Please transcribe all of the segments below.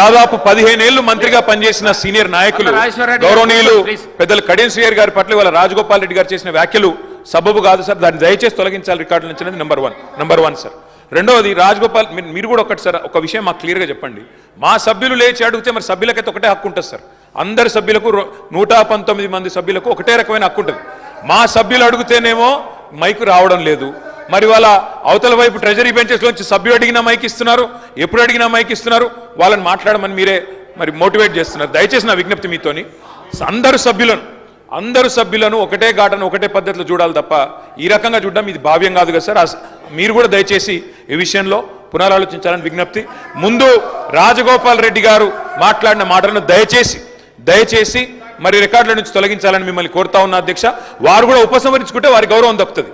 దాదాపు 15 ఏళ్లు మంత్రిగా పనిచేసిన సీనియర్ నాయకులు గౌరవనీయులు పెద్దలు కడియం శ్రీహరి గారి పట్ల ఇవాళ రాజగోపాల్ రెడ్డి గారు చేసిన వ్యాఖ్యలు సబబు కాదు సార్. దాన్ని దయచేసి తొలగించాలి రికార్డుల నుంచి అనేది నెంబర్ వన్ సార్. రెండవది రాజగోపాల్ మీరు కూడా ఒకటి సార్ ఒక విషయం మాకు క్లియర్గా చెప్పండి. మా సభ్యులు లేచి అడిగితే మరి సభ్యులకైతే ఒకటే హక్కు ఉంటుంది సార్. అందరి సభ్యులకు 119 మంది సభ్యులకు ఒకటే రకమైన హక్కు ఉంటుంది. మా సభ్యులు అడిగితేనేమో మైకు రావడం లేదు. మరి వాళ్ళ అవతల వైపు ట్రెజరీ బెంచెస్ లోంచి సభ్యులు అడిగినా మైక్ ఇస్తున్నారు, ఎప్పుడు అడిగినా మైక్ ఇస్తున్నారు. వాళ్ళని మాట్లాడమని మీరే మరి మోటివేట్ చేస్తున్నారు. దయచేసి నా విజ్ఞప్తి మీతోని అందరు సభ్యులను ఒకటే ఘాటను ఒకటే పద్ధతిలో చూడాలి తప్ప ఈ రకంగా చూడడం ఇది భావ్యం కాదు కదా సార్. మీరు కూడా దయచేసి ఈ విషయంలో పునరాలోచించాలని విజ్ఞప్తి. ముందు రాజగోపాల్ రెడ్డి గారు మాట్లాడిన మాటలను దయచేసి మరి రికార్డుల నుంచి తొలగించాలని మిమ్మల్ని కోరుతా ఉన్న అధ్యక్ష. వారు కూడా ఉపసంహరించుకుంటే వారి గౌరవం దక్కుతుంది.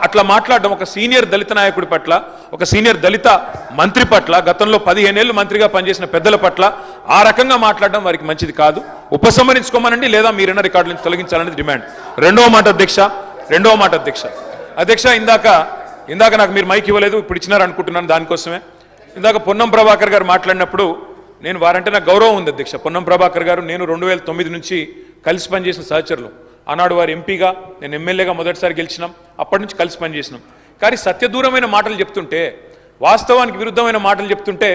అట్లా మాట్లాడడం ఒక సీనియర్ దళిత నాయకుడి పట్ల, ఒక సీనియర్ దళిత మంత్రి పట్ల, గతంలో 15 ఏళ్లు మంత్రిగా పనిచేసిన పెద్దల పట్ల ఆ రకంగా మాట్లాడడం వారికి మంచిది కాదు. ఉపసంహరించుకోమనండి, లేదా మీరైనా రికార్డుల నుంచి తొలగించాలనేది డిమాండ్. రెండవ మాట అధ్యక్ష ఇందాక నాకు మీరు మైక్ ఇవ్వలేదు, ఇప్పుడు ఇచ్చినారు అనుకుంటున్నాను. దానికోసమే ఇందాక పొన్నం ప్రభాకర్ గారు మాట్లాడినప్పుడు నేను వారంటే నాకు గౌరవం ఉంది అధ్యక్ష. పొన్నం ప్రభాకర్ గారు నేను 2009 నుంచి కలిసి పనిచేసిన సహచరులు. ఆనాడు వారు ఎంపీగా, నేను ఎమ్మెల్యేగా మొదటిసారి గెలిచినాం. అప్పటి నుంచి కలిసి పనిచేసినాం. కానీ సత్యదూరమైన మాటలు చెప్తుంటే, వాస్తవానికి విరుద్ధమైన మాటలు చెప్తుంటే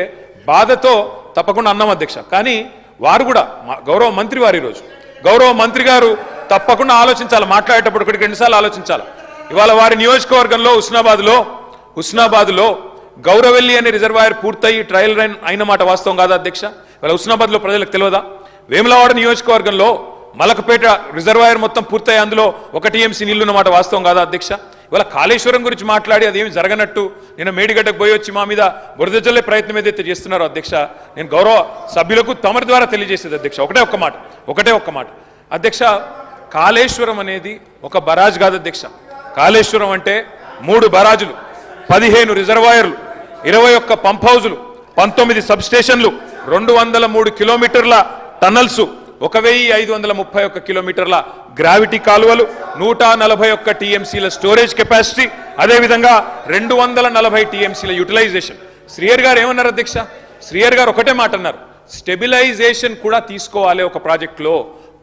బాధతో తప్పకుండా అన్నాం అధ్యక్ష. కానీ వారు కూడా గౌరవ మంత్రి వారు, ఈరోజు గౌరవ మంత్రి గారు తప్పకుండా ఆలోచించాలి. మాట్లాడేటప్పుడు ఒకటికి 2 సార్లు ఆలోచించాలి. ఇవాళ వారి నియోజకవర్గంలో హుస్నాబాద్లో గౌరవెల్లి అనే రిజర్వాయర్ పూర్తయి ట్రయల్ రన్ అయిన మాట వాస్తవం కాదా అధ్యక్ష? ఇవాళ హుస్నాబాద్లో ప్రజలకు తెలియదా? వేములవాడ నియోజకవర్గంలో మలకపేట రిజర్వాయర్ మొత్తం పూర్తయి అందులో 1 TMC నీళ్లున్న మాట వాస్తవం కాదా అధ్యక్ష? ఇవాళ కాళేశ్వరం గురించి మాట్లాడి అదేమి జరగనట్టు నేను మేడిగడ్డకు పోయి వచ్చి మా మీద బురద జల్లే ప్రయత్నం ఏదైతే చేస్తున్నారో అధ్యక్ష, నేను గౌరవ సభ్యులకు తమరి ద్వారా తెలియజేసేది అధ్యక్ష ఒకటే ఒక్క మాట అధ్యక్ష. కాళేశ్వరం అనేది ఒక బరాజ్ కాదు అధ్యక్ష. కాళేశ్వరం అంటే 3 బరాజులు, 15 రిజర్వాయర్లు, 21 పంప్ హౌజులు, 19 సబ్ స్టేషన్లు, 203 కిలోమీటర్ల టన్నల్స్, 1531 కిలోమీటర్ల గ్రావిటీ కాలువలు, 141 TMCల స్టోరేజ్ కెపాసిటీ, అదేవిధంగా 240 TMCల యూటిలైజేషన్. శ్రీహరి గారు ఏమన్నారు అధ్యక్ష? శ్రీహరి గారు ఒకటే మాట అన్నారు, స్టెబిలైజేషన్ కూడా తీసుకోవాలి ఒక ప్రాజెక్టులో.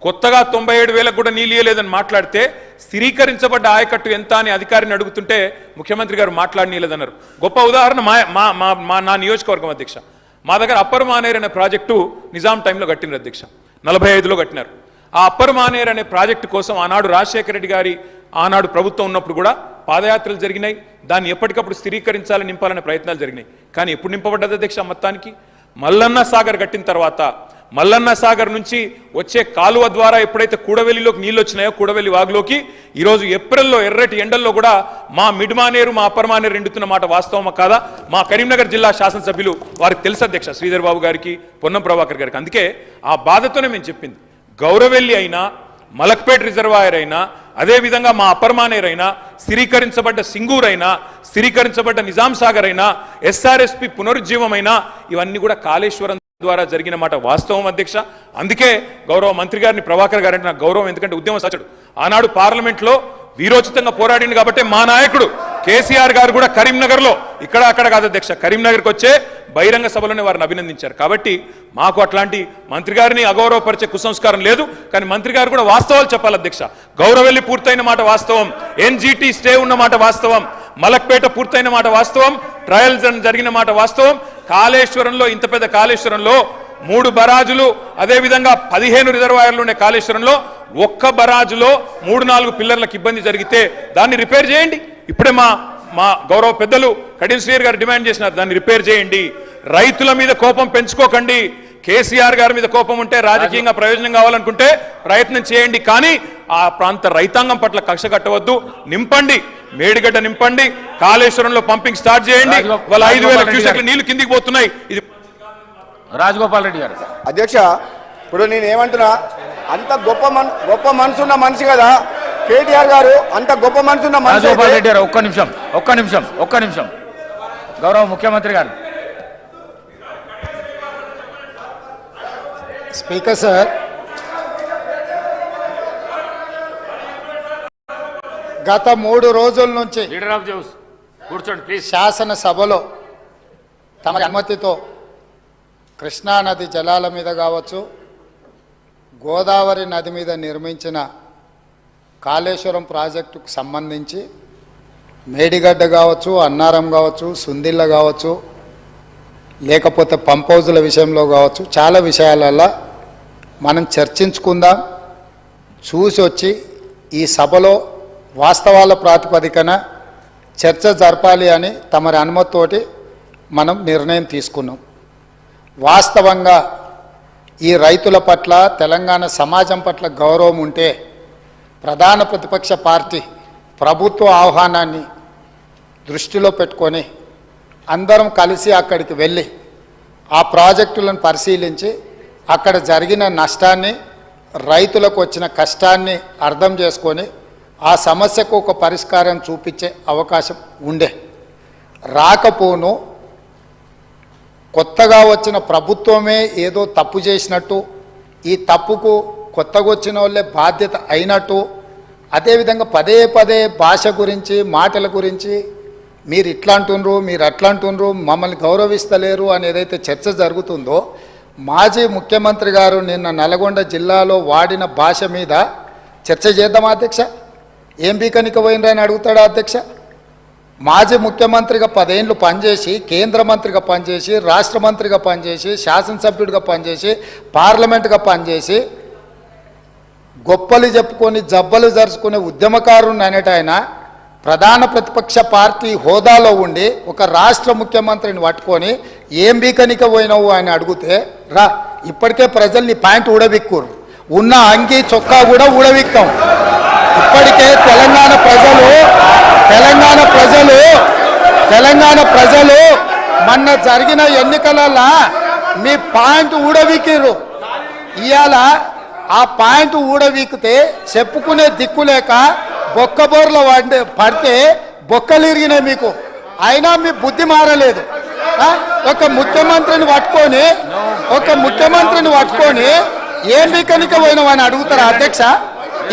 కొత్తగా 97,000 కూడా నీళ్ళు ఇయ్యలేదని మాట్లాడితే స్థిరీకరించబడ్డ ఆయకట్టు ఎంత అని అధికారిని అడుగుతుంటే ముఖ్యమంత్రి గారు మాట్లాడనీయలేదన్నారు. గొప్ప ఉదాహరణ నా నియోజకవర్గం అధ్యక్ష. మా దగ్గర అప్పర్ మానేర్ అనే ప్రాజెక్టు నిజాం టైంలో కట్టినారు అధ్యక్ష, 45లో కట్టినారు. ఆ అప్పర్ మానేర్ అనే ప్రాజెక్టు కోసం ఆనాడు రాజశేఖర రెడ్డి గారి ఆనాడు ప్రభుత్వం ఉన్నప్పుడు కూడా పాదయాత్రలు జరిగినాయి. దాన్ని ఎప్పటికప్పుడు స్థిరీకరించాలని నింపాలనే ప్రయత్నాలు జరిగినాయి. కానీ ఎప్పుడు నింపబడ్డది అధ్యక్ష? మొత్తానికి మల్లన్న సాగర్ కట్టిన తర్వాత మల్లన్న సాగర్ నుంచి వచ్చే కాలువ ద్వారా ఎప్పుడైతే కూడవెల్లిలోకి నీళ్ళు వచ్చినాయో, కూడవెల్లి వాగులోకి ఈరోజు ఏప్రిల్లో ఎర్రటి ఎండల్లో కూడా మా మిడ్ మానేరు, మా అప్పర్ మానేరు ఎండుతున్న మాట వాస్తవమా కాదా? మా కరీంనగర్ జిల్లా శాసనసభ్యులు వారికి తెలుసు అధ్యక్ష, శ్రీధర్ బాబు గారికి, పొన్నం ప్రభాకర్ గారికి. అందుకే ఆ బాధతోనే మేము చెప్పింది, గౌరవెల్లి అయినా, మలక్పేట రిజర్వాయర్ అయినా, అదేవిధంగా మా అప్పర్ మానేర్ అయినా, స్థిరీకరించబడ్డ సింగూర్ అయినా, స్థిరీకరించబడ్డ నిజాం సాగర్ అయినా, SRSP పునరుజ్జీవమైనా, ఇవన్నీ కూడా కాళేశ్వరం ద్వారా జరిగిన మాట వాస్తవం అధ్యక్ష. అందుకే గౌరవ మంత్రి గారిని, ప్రభాకర్ గారంటే నాకు గౌరవం. ఎందుకంటే ఉద్యమ సచడు ఆనాడు పార్లమెంట్లో వీరోచితంగా పోరాడింది కాబట్టి మా నాయకుడు కేసీఆర్ గారు కూడా కరీంనగర్లో, ఇక్కడ అక్కడ కాదు అధ్యక్ష, కరీంనగర్కి వచ్చే బహిరంగ సభలోనే వారిని అభినందించారు. కాబట్టి మాకు అట్లాంటి మంత్రి గారిని అగౌరవపరిచే కుసంస్కారం లేదు. కానీ మంత్రి గారు కూడా వాస్తవాలు చెప్పాలి అధ్యక్ష. గౌరవెల్లి పూర్తయిన మాట వాస్తవం, NGT స్టే ఉన్న మాట వాస్తవం, మలక్పేట పూర్తయిన మాట వాస్తవం, ట్రయల్స్ జరిగిన మాట వాస్తవం. కాళేశ్వరంలో, ఇంత పెద్ద కాళేశ్వరంలో 3 బరాజులు, అదేవిధంగా 15 రిజర్వాయర్లు ఉండే కాళేశ్వరంలో ఒక్క బరాజులో 3-4 పిల్లర్లకు ఇబ్బంది జరిగితే దాన్ని రిపేర్ చేయండి. ఇప్పుడే మా గౌరవ పెద్దలు కడియం శ్రీహరి గారు డిమాండ్ చేసినారు, దాన్ని రిపేర్ చేయండి. రైతుల మీద కోపం పెంచుకోకండి. కేసీఆర్ గారి మీద కోపం ఉంటే, రాజకీయంగా ప్రయోజనం కావాలనుకుంటే ప్రయత్నం చేయండి. కానీ ఆ ప్రాంత రైతాంగం పట్ల కక్ష కట్టవద్దు. నింపండి, మేడిగడ్డ నింపండి, కాళేశ్వరంలో పంపింగ్ స్టార్ట్ చేయండి. వాళ్ళ 5,000 క్యూసెక్ల నీళ్లు కిందికి పోతున్నాయి. ఇది రాజగోపాల్ రెడ్డి గారు. అధ్యక్ష, ఇప్పుడు నేను ఏమంటున్నా, అంత గొప్ప మనసున్న మనిషి కదా కేటీఆర్ గారు, అంత గొప్ప మనసున్న మనిషి. రాజగోపాల్ రెడ్డి గారు ఒక్క నిమిషం గౌరవ ముఖ్యమంత్రి గారు. స్పీకర్ సార్, గత 3 రోజుల నుంచి లీడర్ ఆఫ్ జౌస్ కూర్చోండి ప్లీజ్. శాసనసభలో తమ అనుమతితో కృష్ణానది జలాల మీద కావచ్చు, గోదావరి నది మీద నిర్మించిన కాళేశ్వరం ప్రాజెక్టుకు సంబంధించి మేడిగడ్డ కావచ్చు, అన్నారం కావచ్చు, సుందిళ్ళ కావచ్చు, లేకపోతే పంప్ హౌజుల విషయంలో కావచ్చు, చాలా విషయాలలో మనం చర్చించుకుందాం. చూసి వచ్చి ఈ సభలో వాస్తవాల ప్రాతిపదికన చర్చ జరపాలి అని తమరి అనుమతితోటి మనం నిర్ణయం తీసుకున్నాం. వాస్తవంగా ఈ రైతుల పట్ల, తెలంగాణ సమాజం పట్ల గౌరవం ఉంటే ప్రధాన ప్రతిపక్ష పార్టీ ప్రభుత్వ ఆహ్వానాన్ని దృష్టిలో పెట్టుకొని అందరం కలిసి అక్కడికి వెళ్ళి ఆ ప్రాజెక్టులను పరిశీలించి అక్కడ జరిగిన నష్టాన్ని, రైతులకు వచ్చిన కష్టాన్ని అర్థం చేసుకొని ఆ సమస్యకు ఒక పరిష్కారం చూపించే అవకాశం ఉండే. రాకపోను కొత్తగా వచ్చిన ప్రభుత్వమే ఏదో తప్పు చేసినట్టు, ఈ తప్పుకు కొత్తగా వచ్చిన వాళ్ళే బాధ్యత అయినట్టు, అదేవిధంగా పదే పదే భాష గురించి, మాటల గురించి మీరు ఇట్లా అంటుండ్రు, మీరు అట్లా అంటుండ్రు, మమ్మల్ని గౌరవిస్తలేరు అని ఏదైతే చర్చ జరుగుతుందో, మాజీ ముఖ్యమంత్రి గారు నిన్న నల్గొండ జిల్లాలో వాడిన భాష మీద చర్చ చేద్దామా అధ్యక్ష? ఏం బీకనిక పోయినరని అడుగుతాడా అధ్యక్ష? మాజీ ముఖ్యమంత్రిగా 10 ఏళ్ళు పనిచేసి, కేంద్ర మంత్రిగా పనిచేసి, రాష్ట్ర మంత్రిగా పనిచేసి, శాసనసభ్యుడిగా పనిచేసి, పార్లమెంటుగా పనిచేసి, గొప్పలు చెప్పుకొని జబ్బలు జరుచుకునే ఉద్యమకారుని అనేట ఆయన ప్రధాన ప్రతిపక్ష పార్టీ హోదాలో ఉండి ఒక రాష్ట్ర ముఖ్యమంత్రిని పట్టుకొని ఏం బీకనిక పోయినావు అని అడిగితే, రా ఇప్పటికే ప్రజల్ని ప్యాంట్ ఊడబిక్కురు, ఉన్న అంగి చొక్కా కూడా ఊడబిక్కాం. ఇప్పటికే తెలంగాణ ప్రజలు మొన్న జరిగిన ఎన్నికలలో మీ పాయింట్ ఊడవీకిరు. ఇవాళ ఆ పాయింట్ ఊడవీకితే చెప్పుకునే దిక్కు లేక బొక్కబోర్లో పడితే బొక్కలు ఇరిగినాయి మీకు. అయినా మీ బుద్ధి మారలేదు. ఒక ముఖ్యమంత్రిని పట్టుకొని ఏం బీకనిక పోయినావని అడుగుతారా అధ్యక్ష?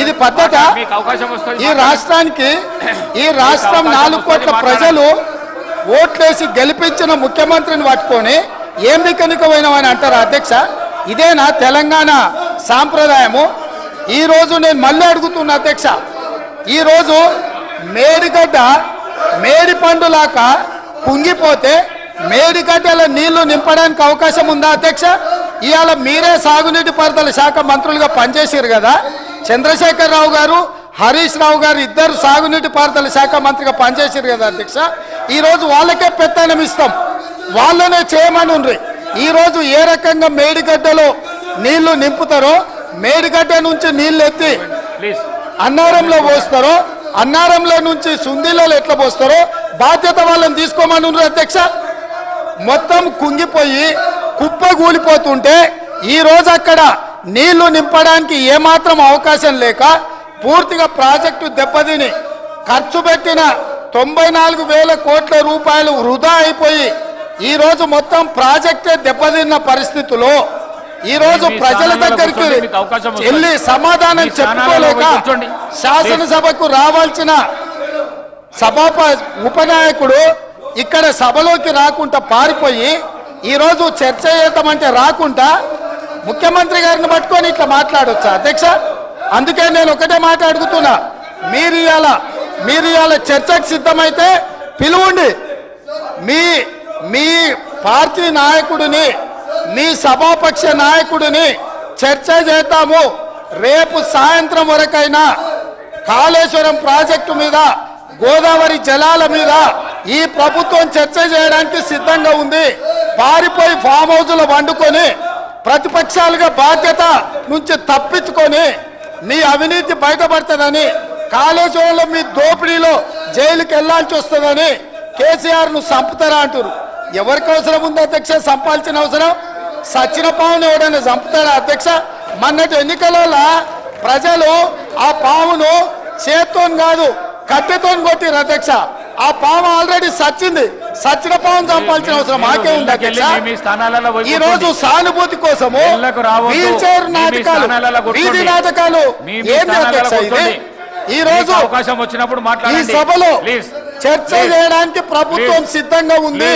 ఇది పద్ధత? ఈ రాష్ట్రం 4 కోట్ల ప్రజలు ఓట్లేసి గెలిపించిన ముఖ్యమంత్రిని పట్టుకొని ఏం బీకనిక పోయినావని అంటారా అధ్యక్ష? ఇదేనా తెలంగాణ సాంప్రదాయము? ఈరోజు నేను మళ్ళీ అడుగుతున్నా అధ్యక్ష, ఈరోజు మేడిగడ్డ మేడి పండులాక కుంగిపోతే మేడిగడ్డల నీళ్లు నింపడానికి అవకాశం ఉందా అధ్యక్ష? ఇవాళ మీరే సాగునీటి పారుదల శాఖ మంత్రులుగా పనిచేసారు కదా. చంద్రశేఖరరావు గారు, హరీష్ రావు గారు ఇద్దరు సాగునీటి పారుదల శాఖ మంత్రిగా పనిచేసారు కదా అధ్యక్ష. ఈరోజు వాళ్ళకే పెత్తనం ఇస్తాం, వాళ్ళనే చేయమని ఉండ్రి. ఈరోజు ఏ రకంగా మేడిగడ్డలో నీళ్లు నింపుతారో, మేడిగడ్డ నుంచి నీళ్ళు ఎత్తి అన్నారంలో పోస్తారో, అన్నారంలో నుంచి సుందిలలో ఎట్లా పోస్తారో బాధ్యత వాళ్ళని తీసుకోమని ఉండ్రి అధ్యక్ష. మొత్తం కుంగిపోయి కుప్పగూలిపోతుంటే ఈరోజు అక్కడ నీళ్లు నింపడానికి ఏమాత్రం అవకాశం లేక పూర్తిగా ప్రాజెక్టు దెబ్బతిని ఖర్చు పెట్టిన 94,000 కోట్ల రూపాయలు వృధా అయిపోయి ఈరోజు మొత్తం ప్రాజెక్టే దెబ్బతిన్న పరిస్థితుల్లో ఈరోజు ప్రజల దగ్గరికి వెళ్ళి సమాధానం చెప్పుకోలేక శాసనసభకు రావాల్సిన ఉపనాయకుడు ఇక్కడ సభలోకి రాకుండా పారిపోయి ఈరోజు చర్చ చేద్దామంటే రాకుండా ముఖ్యమంత్రి గారిని పట్టుకొని ఇట్లా మాట్లాడొచ్చా అధ్యక్ష? అందుకే నేను ఒకటే మాట అడుగుతున్నా, మీరు ఇవాళ చర్చకు సిద్ధమైతే పిలువండి. మీ పార్టీ నాయకుడిని, మీ సభాపక్ష నాయకుడిని చర్చ చేద్దాము. రేపు సాయంత్రం వరకైనా కాళేశ్వరం ప్రాజెక్టు మీద, గోదావరి జలాల మీద ఈ ప్రభుత్వం చర్చ చేయడానికి సిద్ధంగా ఉంది. పారిపోయి ఫామ్ హౌస్లో వండుకొని ప్రతిపక్షాలుగా బాధ్యత నుంచి తప్పించుకొని మీ అవినీతి బయటపడుతుందని, కాళేశ్వరంలో మీ దోపిడీలో జైలుకి వెళ్లాల్సి వస్తుందని కేసీఆర్ను చంపుతారా అంటారు. ఎవరికి అవసరం ఉంది అధ్యక్ష చంపాల్సిన అవసరం? సచిన పావును ఎవడైనా చంపుతారా అధ్యక్ష? మొన్నటి ఎన్నికలలో ప్రజలు ఆ పావును చేత్తో కాదు కట్టెతో కొట్టిరు అధ్యక్ష. ఆ పాము ఆల్రెడీ సచ్చింది. సచిన పావును చంపాల్సిన అవసరం మాకే ఉంది అధ్యక్ష. ఈ రోజు సానుభూతి కోసము వీల్ చైర్ నాటకాలు, వీధి నాటకాలు ఏంటి అధ్యక్ష? ఇది ఈ రోజు అవకాశం వచ్చినప్పుడు ఈ సభలో చర్చ చేయడానికి ప్రభుత్వం సిద్ధంగా ఉంది.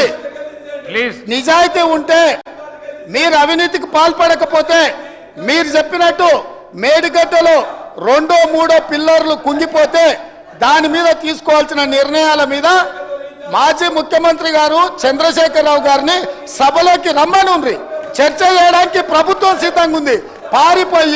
నిజాయితీ ఉంటే మీరు అవినీతికి పాల్పడకపోతే మీరు చెప్పినట్టు మేడిగడ్డలో 2, 3 పిల్లర్లు కుంగిపోతే దాని మీద తీసుకోవాల్సిన నిర్ణయాల మీద మాజీ ముఖ్యమంత్రి గారు చంద్రశేఖరరావు గారిని సభలోకి రమ్మనుండ్రి. చర్చ చేయడానికి ప్రభుత్వం సిద్ధంగా ఉంది. పారిపోయి